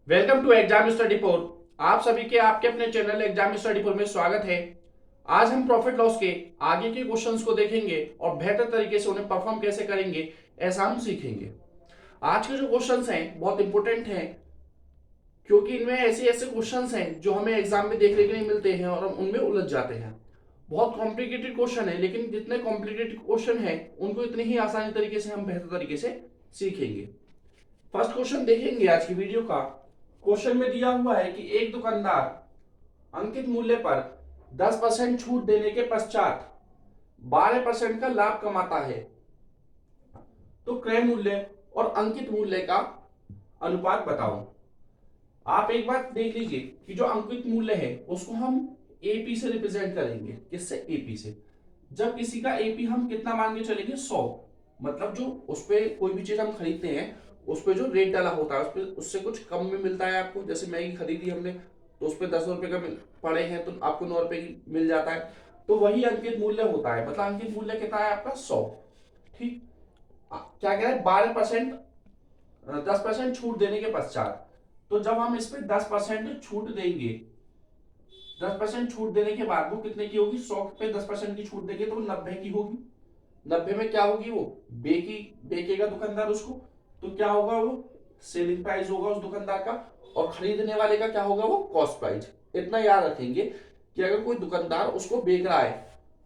Welcome to exam study पोर। आप सभी के आपके अपने चैनल एग्जाम स्टडी पोर में स्वागत है। आज हम प्रॉफिट लॉस के आगे के क्वेश्चंस को देखेंगे और बेहतर तरीके से उन्हें परफॉर्म कैसे करेंगे ऐसा हम सीखेंगे। आज के जो क्वेश्चंस हैं बहुत इंपॉर्टेंट हैं, क्योंकि इनमें ऐसे ऐसे क्वेश्चंस हैं जो हमें एग्जाम में देखने के नहीं मिलते हैं और हम उनमें उलझ जाते हैं। बहुत कॉम्प्लिकेटेड क्वेश्चन है, लेकिन जितने कॉम्प्लिकेटेड क्वेश्चन है उनको इतने ही आसानी तरीके से हम बेहतर तरीके से सीखेंगे। फर्स्ट क्वेश्चन देखेंगे आज की वीडियो का। क्वेश्चन में दिया हुआ है कि एक दुकानदार अंकित मूल्य पर 10% छूट देने के पश्चात 12% का लाभ कमाता है, तो क्रय मूल्य और अंकित मूल्य का अनुपात बताओ। आप एक बात देख लीजिए कि जो अंकित मूल्य है उसको हम एपी से रिप्रेजेंट करेंगे। किससे? एपी से। जब किसी का एपी हम कितना मान के चलेंगे? 100। मतलब जो उस पर कोई भी चीज हम खरीदते हैं उस पर जो रेट डाला होता है उस पर उससे कुछ कम में मिलता है आपको। जैसे मैगी खरीदी हमने तो उस पर 10 रुपए का पड़े हैं तो आपको 9 रुपए की मिल जाता है, तो वही अंकित मूल्य होता है। मतलब अंकित मूल्य कितना है आपका? 100। ठीक। क्या कह रहे हैं? 12%, 10% छूट देने के पश्चात। तो जब हम इस पे 10% छूट देंगे, 10% छूट देने के बाद वो कितने की होगी? 100 पे 10% की छूट देंगे तो वो 90 की होगी। 90 में क्या होगी? वो बेकेगा दुकानदार उसको। तो क्या होगा? वो सेलिंग प्राइस होगा उस दुकानदार का, और खरीदने वाले का क्या होगा? वो कॉस्ट प्राइस। इतना याद रखेंगे कि अगर कोई दुकानदार उसको बेच रहा है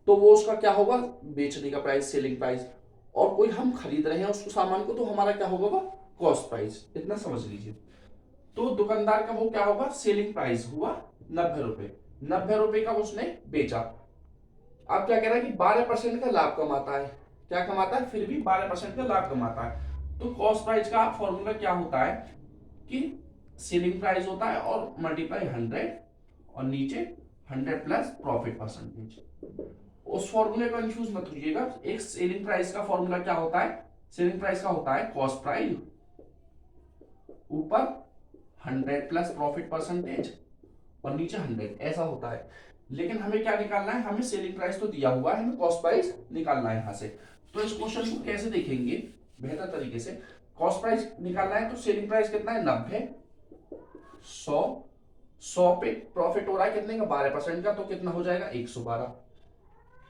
तो वो उसका क्या होगा? बेचने का प्राइस, सेलिंग प्राइस। और कोई हम खरीद रहे हैं उसको सामान को तो हमारा क्या होगा? वो कॉस्ट प्राइस। इतना समझ लीजिए। तो दुकानदार का वो क्या होगा? सेलिंग प्राइस हुआ 90 रुपए। 90 रुपए का उसने बेचा। अब क्या कह रहा है कि 12% का लाभ कमाता है। क्या कमाता है? फिर भी 12% का लाभ कमाता है। तो कॉस्ट प्राइस का फॉर्मूला क्या होता है कि सेलिंग प्राइस होता है और मल्टीप्लाई 100 और नीचे 100 प्लस प्रॉफिट परसेंटेज। उस फॉर्मूले को कंफ्यूज मत होइएगा। एक सेलिंग प्राइस का फॉर्मूला क्या होता है? सेलिंग प्राइस का होता है कॉस्ट प्राइस ऊपर 100 प्लस प्रॉफिट परसेंटेज और नीचे 100, ऐसा होता है। लेकिन हमें क्या निकालना है? हमें सेलिंग प्राइस तो दिया हुआ है, हमें कॉस्ट प्राइस निकालना है यहां से। तो इस क्वेश्चन को कैसे देखेंगे बेहतर तरीके से? कॉस्ट प्राइस निकालना है तो सेलिंग प्राइस कितना है? 90। 100, 100 पे प्रॉफिट हो रहा है कितने का? 12% का, तो कितना हो जाएगा? 112।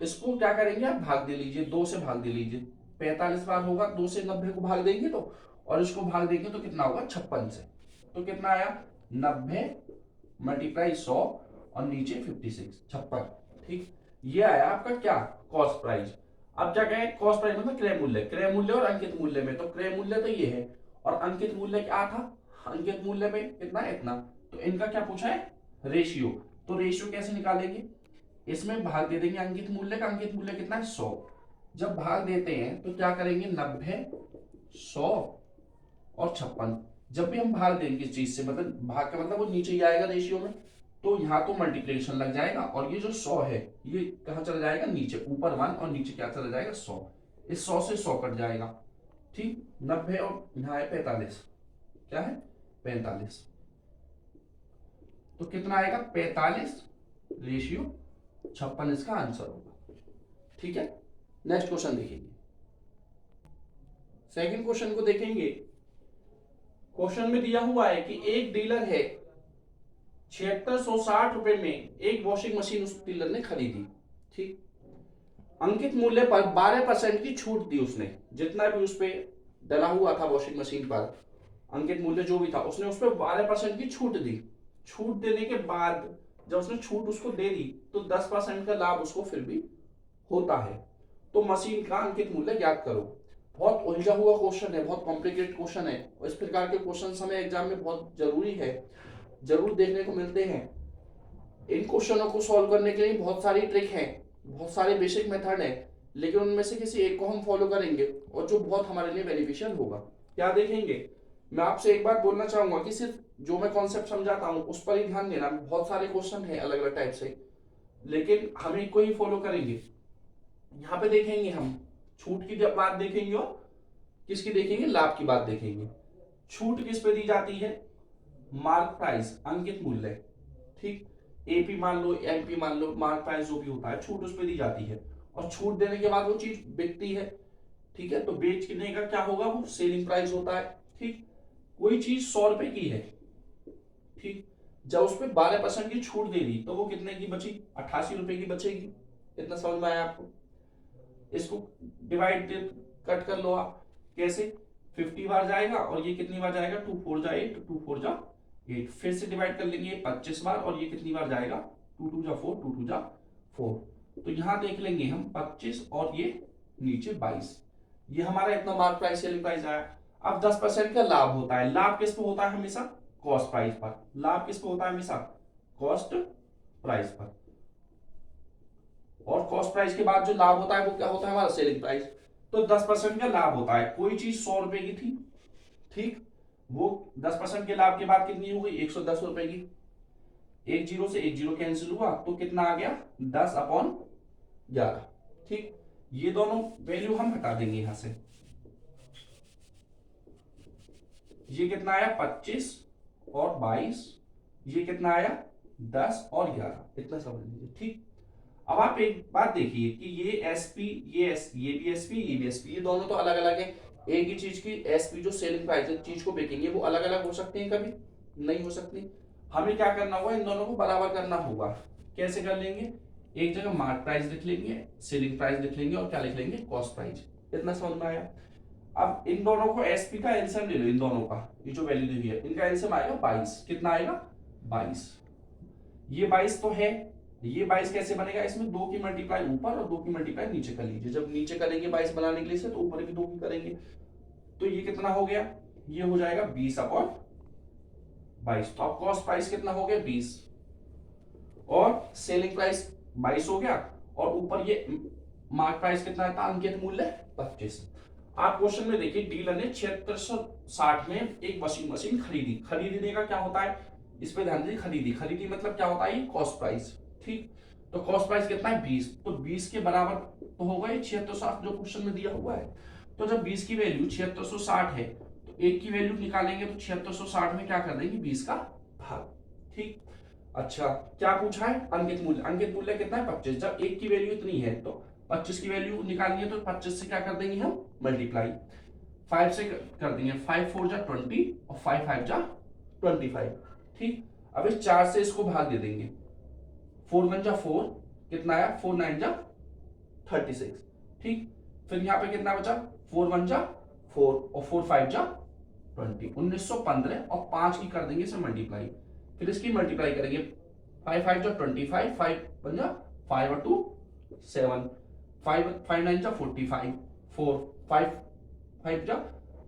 इसको क्या करेंगे आप? भाग दे लीजिए, 2 से भाग दे लीजिए। 45 बार होगा, 2 से 90 को भाग देंगे तो, और इसको भाग देंगे तो कितना होगा? 56 से। तो कितना आया? 90 मल्टीप्लाई 100 और नीचे 56, 56। ठीक। ये आया आपका क्या? Cost price. अब क्या कहें? कॉस्ट प्राइस मतलब क्रय मूल्य। क्रय मूल्य और अंकित मूल्य में, तो क्रय मूल्य तो ये है और अंकित मूल्य क्या था? अंकित मूल्य में कितना? इतना। तो इनका क्या पूछा है? रेशियो। तो रेशियो कैसे निकालेंगे? इसमें भाग दे देंगे अंकित मूल्य का। अंकित मूल्य कितना है? 100। जब भाग देते हैं तो क्या करेंगे? 90, 100 और 56। जब भी हम भाग देंगे किस चीज से, मतलब भाग का मतलब वो नीचे ही आएगा रेशियो में, तो यहाँ तो मल्टीप्लिकेशन लग जाएगा और ये जो 100 है ये कहाँ चला जाएगा? नीचे। ऊपर 1 और नीचे क्या चला जाएगा? 100। इस 100 से 100 कट जाएगा। ठीक। 90 और यहाँ है 45। क्या है? 45। तो कितना आएगा? 45 रेशियो 56 इसका आंसर होगा। ठीक है। नेक्स्ट क्वेश्चन देखेंगे। सेकंड क्वेश्चन को देखेंगे। क्वेश्चन में दिया हुआ है कि एक डीलर है, 7660 रुपए में एक वॉशिंग मशीन उस डीलर ने खरीदी। ठीक। अंकित मूल्य पर 12% की छूट दी उसने। जितना भी उस पर डला हुआ था वॉशिंग मशीन पर, अंकित मूल्य जो भी था उसने उस पर 12% की छूट दी। छूट देने के बाद जब उसने छूट उसको दे दी तो 10% का लाभ उसको फिर भी होता है। तो मशीन का अंकित मूल्य ज्ञात करो। बहुत उलझा हुआ क्वेश्चन है, बहुत कॉम्प्लिकेटेड क्वेश्चन है और इस प्रकार के क्वेश्चन हमें एग्जाम में बहुत जरूरी है, जरूर देखने को मिलते हैं। इन क्वेश्चनों को सॉल्व करने के लिए बहुत सारी ट्रिक है, बहुत सारे बेसिक मेथड है, लेकिन उनमें से किसी एक को हम फॉलो करेंगे और जो बहुत हमारे लिए बेनिफिशियल होगा। क्या देखेंगे? मैं आपसे एक बात बोलना चाहूंगा कि सिर्फ जो मैं कॉन्सेप्ट समझाता हूँ उस पर ही ध्यान देना। बहुत सारे क्वेश्चन है अलग अलग टाइप से, लेकिन हम एक को ही फॉलो करेंगे। यहाँ पे देखेंगे हम छूट की बात देखेंगे और किसकी देखेंगे? लाभ की बात देखेंगे। छूट किस पे दी जाती है? मार्क प्राइस, अंकित मूल्य। ठीक। एपी मान लो, एमपी मान लो, मार्क प्राइस जो भी होता है छूट उस पे दी जाती है और छूट देने के बाद वो चीज बिकती है। ठीक है। तो बेचने का क्या होगा? वो सेलिंग प्राइस होता है। ठीक। कोई चीज 100 रुपए की है, ठीक, जब उस पर 12% की छूट दे दी तो वो कितने की बची, 88 रुपए की बचेगी। इतना समझ में आया आपको? इसको डिवाइड कट कर लो आप, कैसे, 50 बार जाएगा और ये कितनी बार जाएगा, 2 4 जा 8, 2 4 जा 8, फिर से डिवाइड कर लेंगे 25 बार और ये कितनी बार जाएगा, 2 2 जा 4, 2 2 जा 4। तो यहां देख लेंगे हम 25 और ये नीचे 22, ये हमारा इतना मार्क प्राइस सेलिंग प्राइस आया। अब 10% का लाभ होता है, लाभ किस पे होता है हमेशा, कॉस्ट प्राइस पर। लाभ किस पे होता है हमेशा, कॉस्ट प्राइस पर। और कॉस्ट प्राइस के बाद जो लाभ होता है वो क्या होता है हमारा, सेलिंग प्राइस। तो 10% का लाभ होता है, कोई चीज 100 रुपए की थी, ठीक, वो 10% के लाभ के बाद कितनी हो गई, 110 रुपए की। एक जीरो से एक जीरो कैंसिल हुआ तो कितना आ गया, 10/11। ठीक, ये दोनों वैल्यू हम हटा देंगे यहां से। ये कितना आया, 25 और 22, ये कितना आया, 10 और 11, इतना समझ लीजिए। ठीक, अब आप एक बात देखिए कि ये एसपी, ये भी एसपी, ये भी एसपी, ये दोनों तो अलग अलग है। एक ही चीज की एसपी जो सेलिंग प्राइस है, चीज को बेचेंगे, वो अलग अलग हो सकते हैं, कभी नहीं हो सकती। हमें क्या करना होगा, इन दोनों को बराबर करना होगा। कैसे कर लेंगे, एक जगह मार्क प्राइस लिख लेंगे, सेलिंग प्राइस लिख लेंगे और क्या लिख लेंगे, कॉस्ट प्राइस। इतना समझ में आया? अब इन दोनों को एसपी का एलसीएम ले लो, इन दोनों का ये जो वैल्यू दी है इनका एलसीएम आएगा 22। कितना आएगा, 22। ये 22 तो है, ये 22 कैसे बनेगा, इसमें 2 की मल्टीप्लाई ऊपर और 2 की मल्टीप्लाई नीचे कर लीजिए। जब नीचे करेंगे 22 बनाने के लिए से, तो ऊपर भी 2 की करेंगे, तो ये कितना हो गया, ये हो जाएगा 20/22। तो अब कॉस्ट प्राइस कितना हो गया, 20, और सेलिंग प्राइस 22 हो गया, और ऊपर ये मार्क प्राइस कितना था, अंकित मूल्य 25। आप क्वेश्चन में देखिए, डीलर ने 7660 में एक वॉशिंग मशीन खरीदी। खरीदने का क्या होता है, इस पे ध्यान दीजिए, खरीदी मतलब क्या होता है, ये कॉस्ट प्राइस। ठीक, तो कॉस्ट प्राइस कितना है, 20, तो 20 के बराबर तो होगा ये 7660 जो क्वेश्चन में दिया हुआ है। तो जब 20 की वैल्यू 7660 है, तो एक की वैल्यू निकालेंगे तो 7660 में क्या कर देंगे, 20 का भाग। ठीक, अच्छा क्या पूछा है, अंकित मूल्य। अंकित मूल्य कितना है, 25। जब एक की वैल्यू इतनी है तो 25 की वैल्यू निकालनी है, तो 25 से क्या कर देंगे हम, मल्टीप्लाई 5 से कर देंगे, 5 4 जा 20 और 5 5 जा 25। ठीक, अब इस 4 से इसको भाग दे देंगे, 4 1 जा 4, कितना आया, 4 9 जा 36। ठीक, फिर यहाँ पे कितना बचा, 4 1 जा 4 और 4 5 जा 20, 1915 और 5 की कर देंगे इसे मल्टीप्लाई। फिर इसकी मल्टीप्लाई करेंगे, 5 5 जा 25, 5 1 जा 5 और 2 7, 5 5 9 जा 45, 4 5 5 जा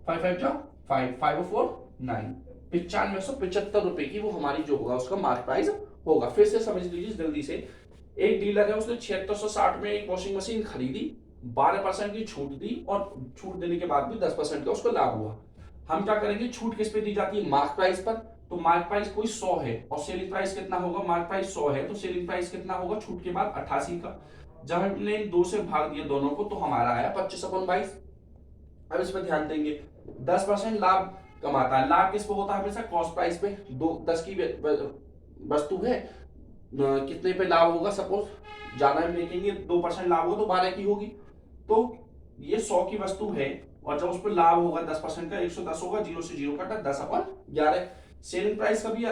5 5 जा 5 5 और 4 9, 9575 रुपए की वो हमारी जो होगा उसका मार्क प्राइस होगा। फिर से समझ लीजिए जल्दी से, एक डीलर है, उसने 7660 में एक वॉशिंग मशीन खरीदी, 12% की छूट दी, और छूट देने के बाद भी 10% का उसको लाभ हुआ। हम क्या करेंगे, छूट किस पे दी जाती है, मार्क प्राइस पर। तो मार्क प्राइस कोई 100 है और सेलिंग प्राइस कितना होगा, मार्क प्राइस 100 है तो सेलिंग प्राइस कितना होगा छूट के बाद 88 का। जब हमने इन 2 से भाग दिया दोनों को, तो हमारा आया 25/22। अब इसमें ध्यान देंगे, 10% लाभ कमाता है, लाभ किस पे होता है हमेशा, कॉस्ट प्राइस पे। 10 की वस्तु है, कितने पे लाभ होगा, सपोज ज्यादा हम देखेंगे, 2% लाभ हो तो 12 की होगी। तो ये 100 की वस्तु है और जब उस पर लाभ होगा 10% का, 110 होगा, 0 से 0 काटा, 10/11। सेलिंग प्राइस कभी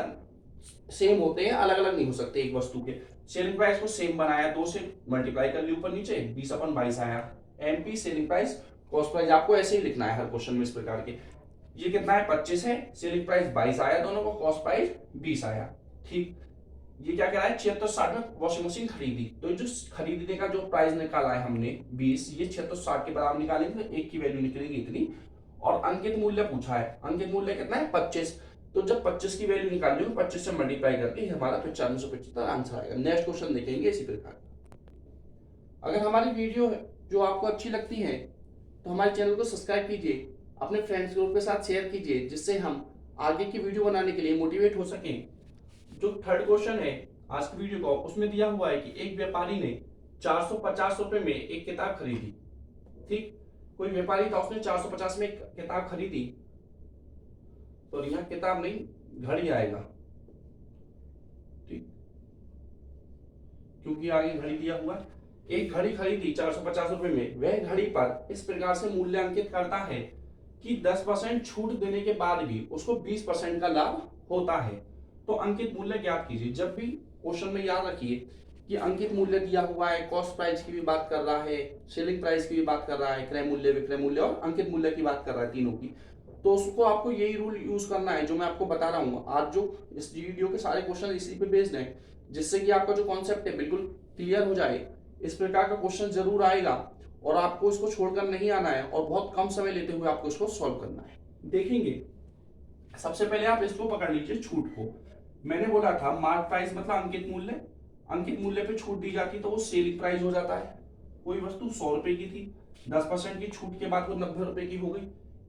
सेम होते हैं, अलग अलग नहीं हो सकते एक वस्तु के। सेलिंग प्राइस को सेम बनाया, 2 से मल्टीप्लाई कर लिया ऊपर नीचे, 20/22 आया। MP selling price cost price आपको ऐसे ही लिखना है हर क्वेश्चन में इस प्रकार के। ये कितना है, 25 है, सेलिंग प्राइस 22 आया दोनों को, कॉस्ट प्राइस 20 आया। ठीक, ये क्या कह रहा है, 7660 में वॉशिंग मशीन खरीदी, तो जो खरीदने का जो प्राइस निकाला है हमने 20, ये 7660 के बराबर निकालेंगे तो एक की वैल्यू निकलेगी इतनी। और अंकित मूल्य पूछा है, अंकित मूल्य कितना है, 25। तो जब 25 की वैल्यू निकाल ली, 25 से मल्टीप्लाई करके हमारा 9575 आंसर आएगा। नेक्स्ट क्वेश्चन देखेंगे इसी प्रकार। अगर हमारी वीडियो जो आपको अच्छी लगती है तो हमारे चैनल को सब्सक्राइब कीजिए, अपने फ्रेंड्स ग्रुप के साथ शेयर कीजिए, जिससे हम आगे की वीडियो बनाने के लिए मोटिवेट हो सकें। जो थर्ड क्वेश्चन है आज की वीडियो का, उसमें दिया हुआ है कि एक व्यापारी ने 450 रुपए में एक किताब खरीदी। ठीक, कोई व्यापारी था, उसने 450 में एक किताब खरीदी, तो यहाँ किताब नहीं, घड़ी आएगा। ठीक, क्योंकि आगे घड़ी दिया हुआ है। एक घड़ी खरीदी 450 रुपए में, वह घड़ी पर इस प्रकार से मूल्यांकित करता है कि 10% छूट देने के बाद भी उसको 20% का लाभ होता है। तो अंकित मूल्य ज्ञात कीजिए। जब भी क्वेश्चन में याद रखिए कि अंकित मूल्य दिया हुआ है, कॉस्ट प्राइस की भी बात कर रहा है, सेलिंग प्राइस की भी बात कर रहा है, क्रय मूल्य, विक्रय मूल्य और अंकित मूल्य की बात कर रहा है, तीनों की, तो उसको आपको यही रूल यूज करना है जो मैं आपको बता रहा हूँ। आज जो इस वीडियो के सारे क्वेश्चन इसी पे बेस्ड हैं, जिससे कि आपका जो कॉन्सेप्ट है बिल्कुल क्लियर हो जाए। इस प्रकार का क्वेश्चन जरूर आएगा और आपको इसको छोड़कर नहीं आना है और बहुत कम समय लेते हुए आपको इसको सॉल्व करना है। देखेंगे, सबसे पहले आप इसको पकड़ लीजिए, छूट को। मैंने बोला था मार्क प्राइस मतलब अंकित मूल्य, अंकित मूल्य पे छूट दी जाती तो वो सेलिंग प्राइस हो जाता है। कोई वस्तु 100 रुपए की थी, 10% की छूट के बाद वो 90 रुपए की हो गई।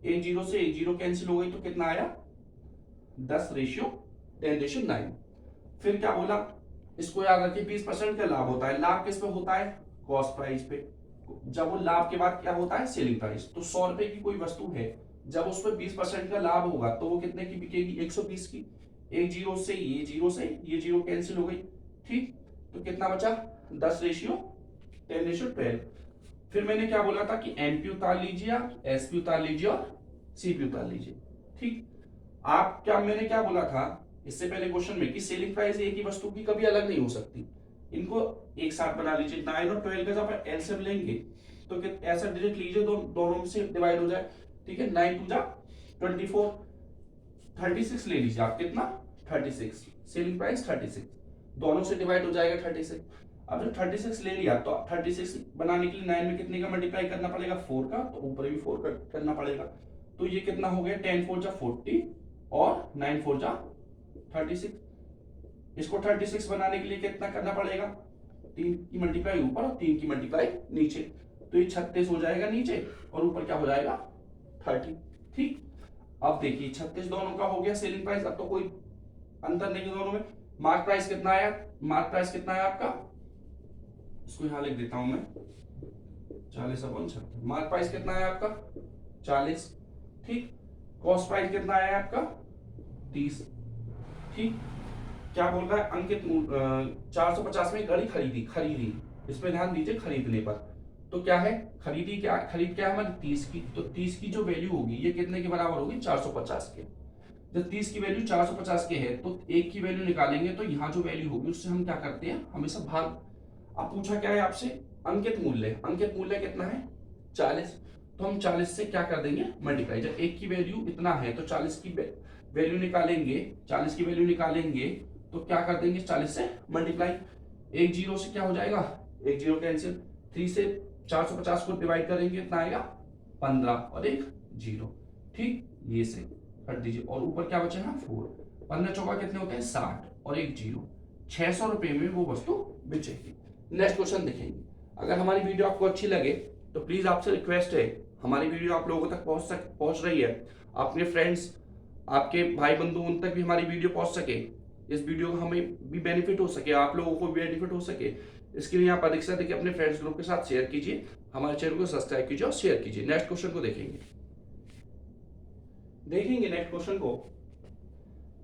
एक जीरो से एक जीरो कैंसिल हो गई तो कितना आया, 10:10:9। फिर क्या बोला, इसको याद रखिए 20% का लाभ होता है। लाभ किस पे होता है, कॉस्ट प्राइस पे। जब वो लाभ के बाद क्या होता है, सेलिंग प्राइस। तो 100 रुपए की कोई वस्तु है, जब उस पर 20% का लाभ होगा तो वो कितने की बिकेगी, 120 की। एक जीरो से ये जीरो कैंसिल हो गई, ठीक। तो कितना बचा, 10:10:12। फिर मैंने क्या बोला था कि एनपी उतार लीजिए, आप एसपी उतार लीजिए और सीपी उतार लीजिए, ठीक। आप क्या, मैंने क्या बोला था इससे पहले क्वेश्चन में कि सेलिंग प्राइस एक ही वस्तु की कभी अलग नहीं हो सकती। इनको एक साथ बना लीजिए। 9 और 12 का जब एलसीएम लेंगे तो ऐसा डायरेक्ट लीजिए, दोनों से डिवाइड हो जाए, ठीक है। 9 2 जा 24, 36 ले लीजिए आप, कितना 36, सेलिंग प्राइस 36, दोनों से डिवाइड हो जाएगा 36। अब जब 36 ले लिया तो 36 बनाने के लिए 9 में कितने का मल्टीप्लाई करना पड़ेगा, 4 का, तो ऊपर भी 4 का करना पड़ेगा। तो ये कितना हो गया, 10 4 जा 40 और 9 4 जा 36। इसको 36 बनाने के लिए कितना करना पड़ेगा, 3 की मल्टीप्लाई ऊपर और 3 की मल्टीप्लाई नीचे, तो ये 36 हो जाएगा नीचे और ऊपर क्या हो जाएगा 30, ठीक। अब देखिए 36 दोनों का हो गया सेलिंग प्राइस, अब तो कोई अंतर नहीं है दोनों में। मार्क प्राइस कितना आया, मार्क प्राइस कितना है आपका, इसको यहां लिख देता हूं मैं, 40/36। मार्क प्राइस कितना है आपका 40, ठीक। कॉस्ट प्राइस कितना आया आपका 30, ठीक। क्या बोल रहा है, अंकित 450 में घड़ी खरीदी, इसमें ध्यान दीजिए, खरीदने पर। तो क्या है, खरीद क्या है हमारी 30 की, तो 30 की जो वैल्यू होगी ये कितने के बराबर होगी, 450 के। जब 30 की वैल्यू 450 के है तो एक की वैल्यू निकालेंगे तो यहाँ जो वैल्यू होगी उससे हम क्या करते हैं, हमेशा भाग। अब पूछा क्या है आपसे, अंकित मूल्य कितना है 40, तो हम 40 से क्या कर देंगे, मल्टीप्लाई। जब एक की वैल्यू इतना है तो 40 की वैल्यू निकालेंगे तो क्या कर देंगे, 40 से मल्टीप्लाई। एक जीरो से क्या हो जाएगा, एक जीरो कैंसिल, 3 से 450 को डिवाइड करेंगे कितना आएगा 15 और एक जीरो, ठीक। ये से हट दीजिए और ऊपर क्या बचेगा 4, 15 चौका कितने होते हैं 60 और एक जीरो, 600 रुपए में वो वस्तु बेचेगी। नेक्स्ट क्वेश्चन देखेंगे। अगर हमारी वीडियो आपको अच्छी लगे तो प्लीज आपसे रिक्वेस्ट है, हमारी वीडियो आप लोगों तक पहुंच रही है, अपने फ्रेंड्स, आपके भाई बंधु, उन तक भी हमारी वीडियो पहुंच सके, इस वीडियो का हमें भी बेनिफिट हो सके, आप लोगों को भी बेनिफिट हो सके, इसके लिए आप अधिक से अधिक अपने फ्रेंड्स ग्रुप के साथ शेयर कीजिए, हमारे चैनल को सब्सक्राइब कीजिए और शेयर कीजिए। नेक्स्ट क्वेश्चन को देखेंगे नेक्स्ट क्वेश्चन को।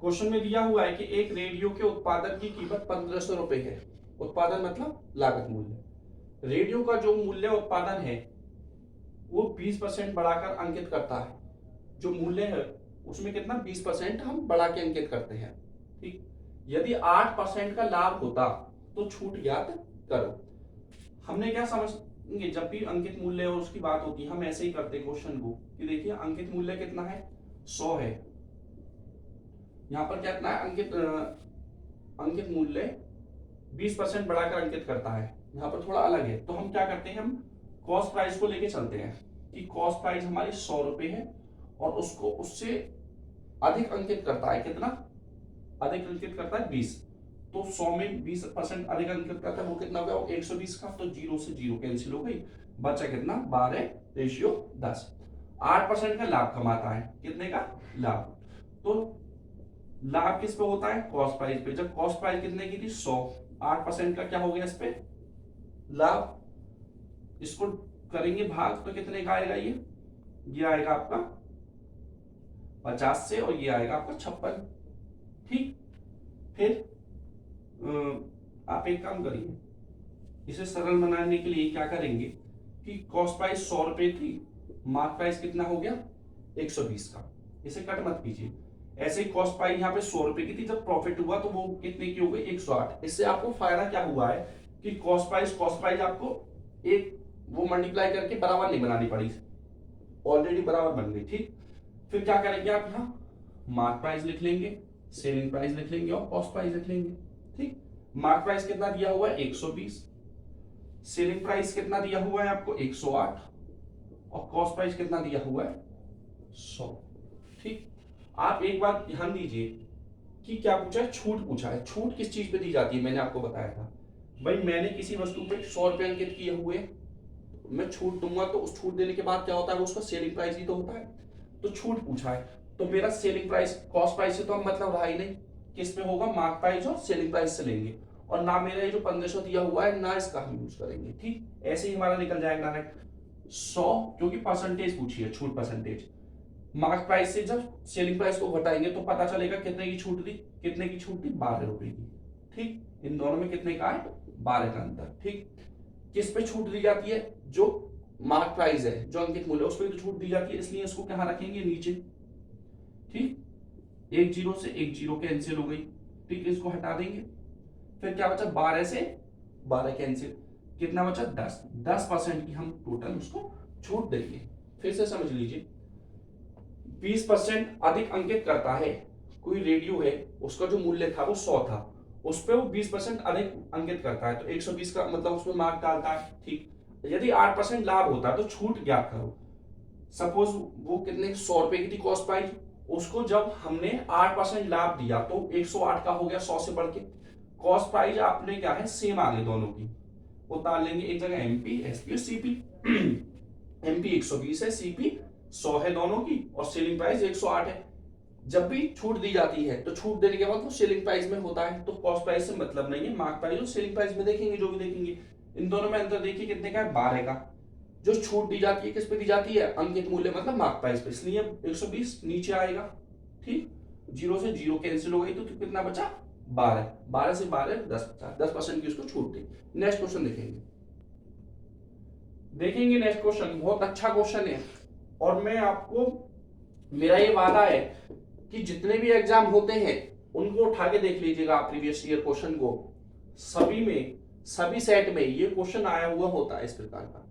क्वेश्चन में दिया हुआ है कि एक रेडियो के उत्पादन की कीमत 1500 रुपए है। उत्पादन मतलब लागत मूल्य। रेडियो का जो मूल्य उत्पादन है वो 20% बढ़ाकर अंकित करता है। जो मूल्य है उसमें कितना 20% हम बढ़ा के अंकित करते हैं, ठीक। यदि 8% का लाभ होता तो छूट ज्ञात करो। हमने क्या समझेंगे, जब भी अंकित मूल्य और उसकी बात होती है हम ऐसे ही करते क्वेश्चन को कि देखिए अंकित मूल्य कितना है 100 है, यहाँ पर क्या कितना है अंकित मूल्य 20% बढ़ाकर अंकित करता है, यहाँ पर थोड़ा अलग है। तो हम क्या करते हैं, हम कॉस्ट प्राइस को लेके चलते हैं कि कॉस्ट प्राइस हमारी 100 रुपए है और उसको उससे अधिक अंकित करता है, कितना अधिक अंकित करता है 20, तो 100 में 20% अधिक अंकित करता है वो कितना हो गया 120 का, तो जीरो से जीरो कैंसिल हो गई, बचा कितना 12:10। 8% का लाभ कमाता है, कितने का लाभ, तो लाभ किस पे होता है कॉस्ट प्राइस पे। जब कॉस्ट प्राइस कितने की थी 100, 8% का क्या हो गया इस पे लाभ, इसको करेंगे भाग तो कितने का आएगा, ये आएगा आपका 50 से और ये आएगा आपका 56, ठीक। फिर आप एक काम करिए, इसे सरल बनाने के लिए क्या करेंगे कि कॉस्ट प्राइस 100 रुपए थी, मार्क प्राइस कितना हो गया 120 का, इसे कट मत कीजिए, ऐसे ही कॉस्ट प्राइस यहाँ पे 100 रुपए की थी, जब प्रॉफिट हुआ तो वो कितने की हो गई 108। इससे आपको फायदा क्या हुआ है कि कॉस्ट प्राइस आपको एक वो मल्टीप्लाई करके बराबर नहीं बनानी पड़ी, ऑलरेडी बराबर बन गई। ठीक, फिर क्या करेंगे आप यहाँ मार्क प्राइस लिख लेंगे, सेलिंग प्राइस लिख लेंगे और कॉस्ट प्राइस लिख लेंगे। ठीक, मार्क प्राइस कितना दिया हुआ है 120, सेलिंग प्राइस कितना दिया हुआ है आपको 108 और कॉस्ट प्राइस कितना दिया हुआ है 100। ठीक, आप एक बात ध्यान दीजिए कि क्या पूछा है, छूट पूछा है। छूट किस चीज पे दी जाती है, मैंने आपको बताया था भाई, मैंने किसी वस्तु पे 100 रुपए अंकित किए हुए, मैं छूट दूंगा तो उस छूट देने के बाद क्या होता है, वो उसका सेलिंग प्राइस ही तो होता है। तो छूट पूछा है तो मेरा सेलिंग प्राइस कॉस्ट प्राइस से तो हम मतलब रहा ही नहीं, किस पे होगा, मार्क प्राइस और सेलिंग प्राइस से लेंगे, और ना मेरा ये जो 1500 दिया हुआ है ना इसका हम यूज करेंगे। ठीक, ऐसे ही हमारा निकल जाएगा डायरेक्ट 100, क्योंकि परसेंटेज पूछी है, छूट परसेंटेज। मार्क प्राइस से जब सेलिंग प्राइस को घटाएंगे तो पता चलेगा कितने की छूट दी, कितने की छूट दी 12 रुपए की। ठीक, इन दोनों में कितने का है 12 का अंतर। ठीक, किस पे छूट दी जाती है, जो मार्क प्राइस है, जो अंकित मूल्य उस पर तो छूट दी जाती है, इसलिए इसको कहां रखेंगे नीचे। ठीक, एक जीरो से एक जीरो कैंसिल हो गई। ठीक, इसको हटा देंगे, फिर क्या बचा 12 से 12 कैंसिल, कितना बचा 10, 10% की हम टोटल उसको छूट देंगे। फिर से समझ लीजिए, 20% अधिक अंकित करता है, कोई रेडियो है उसका जो मूल्य था वो 100 था, उस पर वो 20% अधिक अंकित करता है तो 120 का मतलब उसमें मार्क डालता है। ठीक, यदि 8% लाभ होता है तो छूट ज्ञात करो। सपोज वो कितने 100 रुपए की थी कॉस्ट प्राइस, उसको जब हमने 8% लाभ दिया तो 108 का हो गया 100 से बढ़ के। कॉस्ट प्राइस आपने क्या है सेम आ गई दोनों की, उतार लेंगे एक जगह एमपी एसपी और सीपी। एमपी 120 है, सीपी 100 है दोनों की, और सेलिंग प्राइस 108 है। जब भी छूट दी जाती है तो छूट देने के बाद वो सेलिंग प्राइस में होता है, तो कॉस्ट प्राइस से मतलब नहीं है, मार्क प्राइस और सेलिंग प्राइस में देखेंगे जो भी देखेंगे। इन दोनों में अंतर देखिए कितने का है 12 का। जो छूट दी जाती है किस पे दी जाती है, अंकित मूल्य मतलब मार्क प्राइस पे, इसलिए 120 नीचे आएगा। ठीक, जीरो से जीरो कैंसिल हो गई तो कितना बचा 12, 12 से 12 10 बचा, 10% की उसको छूट दी। नेक्स्ट क्वेश्चन देखेंगे नेक्स्ट क्वेश्चन, बहुत अच्छा क्वेश्चन है, और मैं आपको, मेरा ये वादा है कि जितने भी एग्जाम होते हैं उनको उठा के देख लीजिएगा आप प्रीवियस ईयर क्वेश्चन को, सभी में सभी सेट में ये क्वेश्चन आया हुआ होता है इस प्रकार का।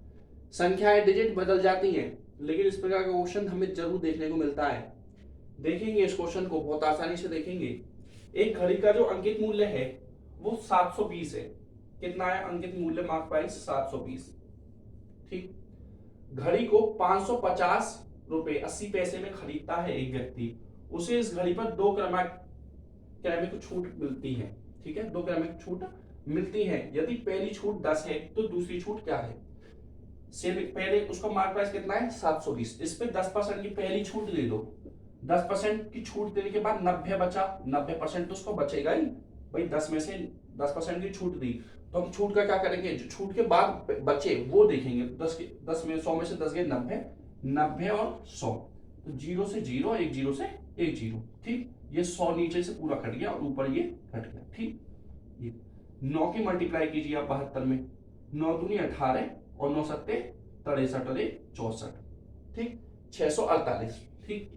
संख्याएं डिजिट बदल जाती हैं लेकिन इस प्रकार का क्वेश्चन हमें जरूर देखने को मिलता है। देखेंगे इस क्वेश्चन को बहुत आसानी से देखेंगे। एक घड़ी का जो अंकित मूल्य है वो 720 है, कितना है अंकित मूल्य मार्क प्राइस 720। ठीक, घड़ी को 550 रुपए 80 पैसे में खरीदता है एक व्यक्ति, उसे इस घड़ी पर 2 क्रमिक छूट मिलती है। ठीक है, 2 क्रमिक छूट मिलती है, यदि पहली छूट 10 है तो दूसरी छूट क्या है, से पहले उसका मार्क प्राइस कितना है 720, इस पे 10% की पहली छूट दे दो, 10% की छूट देने के बाद 90 बचा, 90% तो उसको बचेगा ही भाई, 10 में से 10% की छूट दी तो हम छूट का क्या करेंगे, जो छूट के बाद बचे वो देखेंगे। 10 में 100 में से 10 गए 90, 90 और 100, तो जीरो से जीरो, एक जीरो से एक जीरो। ठीक, ये 100 नीचे से पूरा कट गया और ऊपर ये कट गया। ठीक, ये 9 की मल्टीप्लाई कीजिए आप 72 में, 9 दूनी 18 और 9 सत्ते 63 और 64। ठीक, 648। ठीक,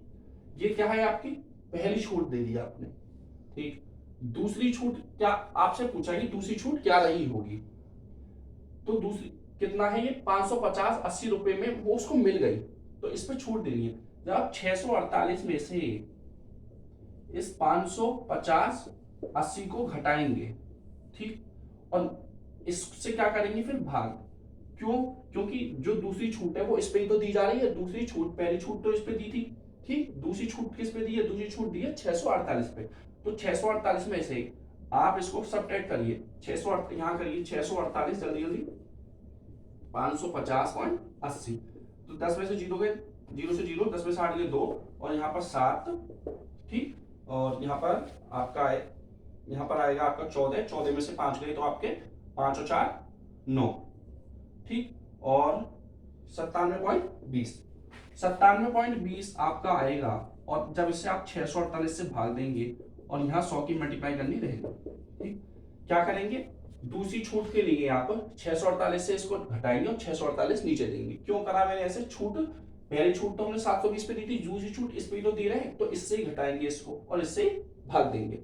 ये क्या है आपकी पहली छूट दे दी आपने। ठीक, दूसरी छूट क्या आपसे पूछा कि दूसरी छूट क्या रही होगी, तो दूसरी कितना है ये 550 80 रुपए में वो उसको मिल गई तो इस पे छूट देनी है। जब आप 648 में से इस 550 80 को घटाएंगे, ठीक, और इससे क्या करेंगे फिर भाग, क्यों, क्योंकि जो दूसरी छूट है वो इस पे ही तो दी जा रही है, दूसरी छूट पहली छूट तो इस पे दी थी। ठीक, दूसरी छूट किस पे दी है, दूसरी छूट दी है 648 पे, तो 648 में से आप इसको सब्ट्रैक्ट करिए, 600 यहां करिए 648 जल्दी जल्दी 550.80, तो 10 में से जीरो गए, जीरो से जीरो, 10 में से 8 गए 2 और यहाँ पर 7। ठीक, और यहाँ पर आपका यहाँ पर आएगा आपका 14, 14 में से 5 गए तो आपके 5 और 4 9। ठीक, और 97.20, 97.20 आपका आएगा, और जब इससे आप 648 से भाग देंगे और यहाँ 100 की मल्टीप्लाई करनी रहेगी। ठीक, क्या करेंगे, दूसरी छूट के लिए आप 648 से इसको घटाएंगे और 648 नीचे देंगे। क्यों करा मैंने ऐसे, छूट पहली छूट तो हमने 720 पे दी थी, दूसरी छूट इस पे तो दे रहे हैं, तो इससे ही घटाएंगे इसको और इससे ही भाग देंगे।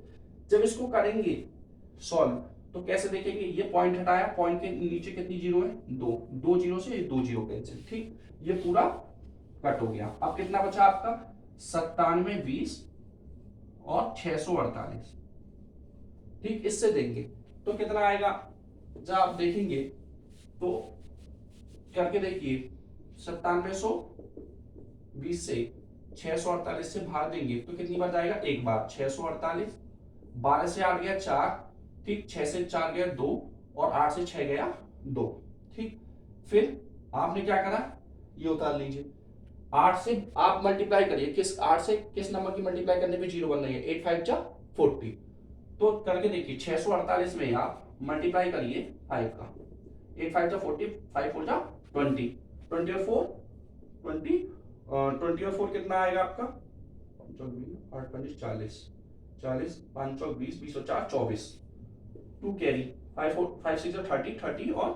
जब इसको करेंगे सॉल्व तो कैसे देखेंगे, ये पॉइंट हटाया, पॉइंट के नीचे कितनी जीरो है, दो, दो जीरो से दो जीरो कैंसिल, ठीक, ये पूरा कट हो गया। अब कितना बचा आपका 97 20 और 648, ठीक, इससे देंगे तो कितना आएगा, जब आप देखेंगे तो करके देखिए 9720 से 648 से भाग देंगे तो कितनी बार जाएगा, एक बार 648, 12 से 8 गया 4, ठीक, 6 से 4 गया 2 और 8 से 6 गया 2, ठीक। फिर आपने क्या करा, ये उतार लीजिए, 8 से आप मल्टीप्लाई करिए, किस 8 से किस नंबर की मल्टीप्लाई करने पे जीरो बन रही है, 8 5 जा 40, तो करके देखिए 648 में आप मल्टीप्लाई करिए 5 का, 8 5 जा 40, 5 4 जा 20, 20 और 4 20, 20 और 4 कितना आएगा आपका 8 5 40, 40 5 और 20, 20 और 4 24, 2 कैरी, 5 4 5 6 30, 30 और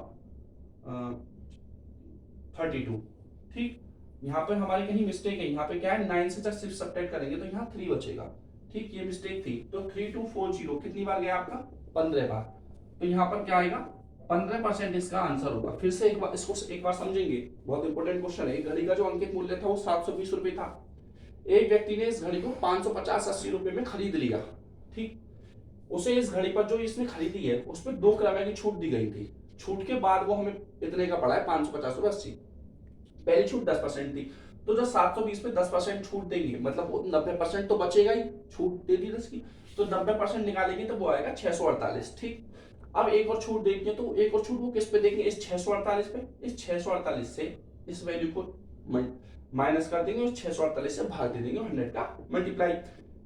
32, ठीक। यहाँ पर हमारी कहीं मिस्टेक है, यहाँ पे क्या है 9 से जब सिर्फ सब्ट्रैक्ट करेंगे तो यहाँ 3 बचेगा, ठीक, ये मिस्टेक थी। तो 3240 कितनी बार गया आपका 15 बार, तो यहाँ पर क्या आएगा 15% इसका आंसर होगा। फिर से एक बार इसको एक बार समझेंगे, बहुत इंपॉर्टेंट क्वेश्चन है। घड़ी का जो अंकित मूल्य था वो 720 रुपए था, एक व्यक्ति ने इस घड़ी को 550-80 रुपए में खरीद लिया, ठीक, उसे इस घड़ी पर जो इसने खरीदी है उस पर 2 रुपए की छूट दी गई थी, छूट के बाद वो हमें इतने का पड़ा है 550 रुपए 80, पहली छूट 10% थी, तो जब 720 पे 10% छूट देंगे मतलब 90% तो बचेगा ही, छूट दे दी 10 की, तो 90% निकालेंगे तो वो आएगा 648, ठीक। अब एक और छूट देंगे तो एक और छूट वो किस पे देंगे, इस 648 पे, इस 648 से इस वैल्यू को माइनस कर देंगे, उस 648 से भाग दे देंगे 100 का मल्टीप्लाई,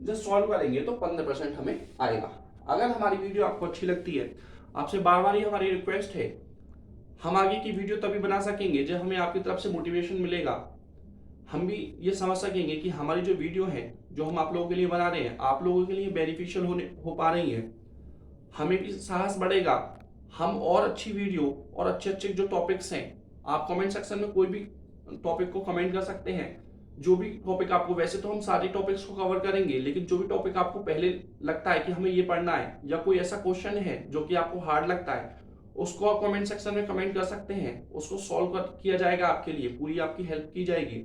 जब सॉल्व करेंगे तो 15% हमें आएगा। अगर हमारी वीडियो आपको अच्छी लगती है, आपसे बार बार ही हमारी रिक्वेस्ट है, हम आगे की वीडियो तभी बना सकेंगे जब हमें आपकी तरफ से मोटिवेशन मिलेगा, हम भी ये समझ सकेंगे कि हमारी जो वीडियो है जो हम आप लोगों के लिए बना रहे हैं आप लोगों के लिए बेनिफिशियल हो पा रही है, हमें भी साहस बढ़ेगा, हम और अच्छी वीडियो और अच्छे अच्छे जो टॉपिक्स हैं, आप कमेंट सेक्शन में कोई भी टॉपिक को कमेंट कर सकते हैं, जो भी टॉपिक आपको, वैसे तो हम सारे टॉपिक्स को कवर करेंगे, लेकिन जो भी टॉपिक आपको पहले लगता है कि हमें ये पढ़ना है, या कोई ऐसा क्वेश्चन है जो कि आपको हार्ड लगता है, उसको आप कमेंट सेक्शन में कमेंट कर सकते हैं, उसको सॉल्व किया जाएगा आपके लिए, पूरी आपकी हेल्प की जाएगी।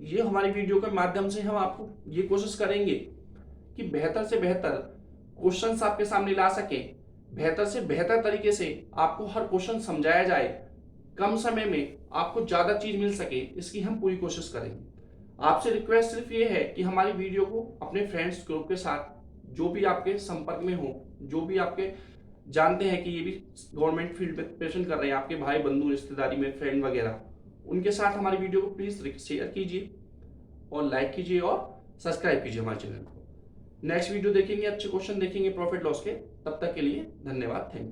ये हमारी वीडियो के माध्यम से हम आपको ये कोशिश करेंगे कि बेहतर से बेहतर क्वेश्चंस आपके सामने ला सके, बेहतर से बेहतर तरीके से आपको हर क्वेश्चन समझाया जाए, कम समय में आपको ज्यादा चीज मिल सके, इसकी हम पूरी कोशिश करेंगे। आपसे रिक्वेस्ट सिर्फ ये है कि हमारी वीडियो को अपने फ्रेंड्स ग्रुप के साथ, जो भी आपके संपर्क में हो, जो भी आपके जानते हैं कि ये भी गवर्नमेंट फील्ड में प्रिपरेशन कर रहे हैं, आपके भाई बंधु रिश्तेदारी में फ्रेंड वगैरह, उनके साथ हमारी वीडियो को प्लीज शेयर कीजिए और लाइक कीजिए और सब्सक्राइब कीजिए हमारे चैनल को। नेक्स्ट वीडियो देखेंगे, अच्छे क्वेश्चन देखेंगे प्रॉफिट लॉस के, तब तक के लिए धन्यवाद, थैंक यू।